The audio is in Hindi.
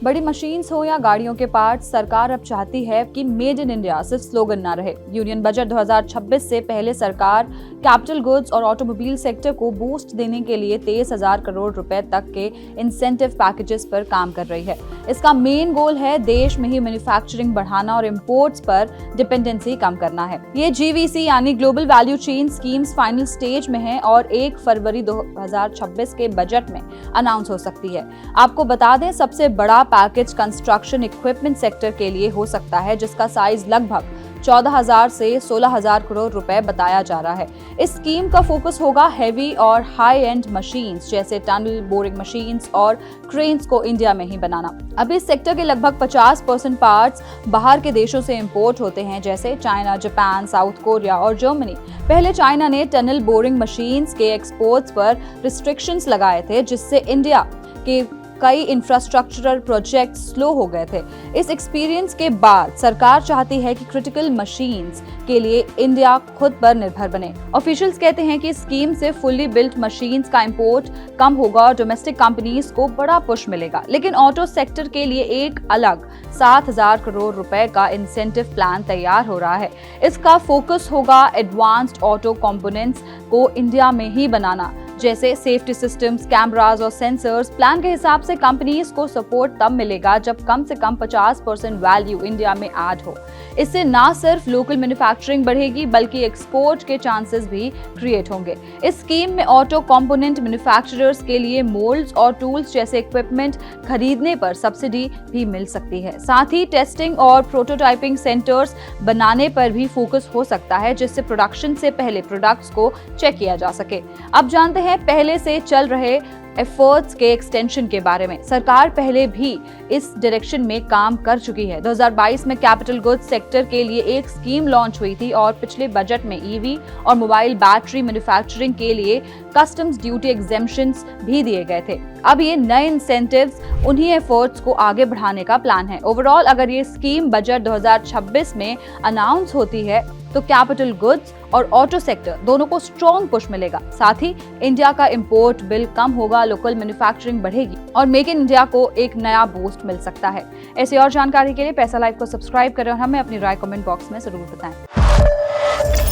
बड़ी मशीन्स हो या गाड़ियों के पार्ट्स, सरकार अब चाहती है कि मेड इन इंडिया सिर्फ स्लोगन ना रहे। यूनियन बजट 2026 से पहले सरकार कैपिटल गुड्स और ऑटोमोबाइल सेक्टर को बूस्ट देने के लिए 23,000 करोड़ रुपए तक के इंसेंटिव पैकेजेस पर काम कर रही है। इसका मेन गोल है देश में ही मैन्युफैक्चरिंग बढ़ाना और इंपोर्ट्स पर डिपेंडेंसी कम करना है। ये GVC यानी global value chain schemes final stage में है और 1 फरवरी 2026 के बजट में अनाउंस हो सकती है। आपको बता दें, सबसे बड़ा पैकेज कंस्ट्रक्शन इक्विपमेंट सेक्टर के लिए हो सकता है, जिसका साइज लगभग 14,000 से 16,000 करोड़ रुपए बताया जा रहा है। इस स्कीम का फोकस होगा हेवी और हाई एंड मशीन्स जैसे टनल बोरिंग मशीन्स और क्रेन्स को इंडिया में ही बनाना। अभी इस सेक्टर के लगभग 50% पार्ट्स बाहर के देशों से इंपोर्ट होते हैं, जैसे चाइना, जापान, साउथ कोरिया और जर्मनी। पहले चाइना ने टनल बोरिंग मशीन्स के एक्सपोर्ट्स पर रिस्ट्रिक्शंस लगाए थे, जिससे इंडिया के कई इंफ्रास्ट्रक्चरल प्रोजेक्ट स्लो हो गए थे। इस एक्सपीरियंस के बाद सरकार चाहती है कि क्रिटिकल मशीन्स के लिए इंडिया खुद पर निर्भर बने। ऑफिशियल्स कहते हैं कि स्कीम से फुल्ली बिल्ट मशीन्स का इंपोर्ट कम होगा और डोमेस्टिक कंपनीज को बड़ा पुश मिलेगा। लेकिन ऑटो सेक्टर के लिए एक अलग 7,000 करोड़ रुपए का इंसेंटिव प्लान तैयार हो रहा है। इसका फोकस होगा एडवांस्ड ऑटो कंपोनेंट्स को इंडिया में ही बनाना, जैसे सेफ्टी सिस्टम्स, कैमरास और सेंसर्स। प्लान के हिसाब से कंपनीज को सपोर्ट तब मिलेगा जब कम से कम 50% वैल्यू इंडिया में ऐड हो। इससे ना सिर्फ लोकल मैन्युफैक्चरिंग बढ़ेगी, बल्कि एक्सपोर्ट के चांसेस भी क्रिएट होंगे। इस स्कीम में ऑटो कंपोनेंट मैन्युफैक्चरर्स के लिए मोल्ड्स और टूल्स जैसे इक्विपमेंट खरीदने पर सब्सिडी भी मिल सकती है। साथ ही टेस्टिंग और प्रोटोटाइपिंग सेंटर्स बनाने पर भी फोकस हो सकता है, जिससे प्रोडक्शन से पहले प्रोडक्ट्स को चेक किया जा सके। अब जानते हैं पहले से चल रहे एफर्ट्स के एक्सटेंशन के बारे में। सरकार पहले भी इस डायरेक्शन में काम कर चुकी है। 2022 में कैपिटल गुड्स सेक्टर के लिए एक स्कीम लॉन्च हुई थी और पिछले बजट में EV और मोबाइल बैटरी मैन्युफैक्चरिंग के लिए कस्टम्स ड्यूटी एग्जेम्पशंस भी दिए गए थे। अब ये नए इंसेंटिव्स उन्हीं एफर्ट्स को आगे बढ़ाने का प्लान है। ओवरऑल अगर ये स्कीम बजट 2026 में अनाउंस होती है तो कैपिटल गुड्स और ऑटो सेक्टर दोनों को स्ट्रॉन्ग पुश मिलेगा। साथ ही इंडिया का इंपोर्ट बिल कम होगा, लोकल मैन्युफैक्चरिंग बढ़ेगी और मेक इन इंडिया को एक नया बूस्ट मिल सकता है। ऐसी और जानकारी के लिए पैसा लाइव को सब्सक्राइब करें और हमें अपनी राय कमेंट बॉक्स में जरूर बताएं।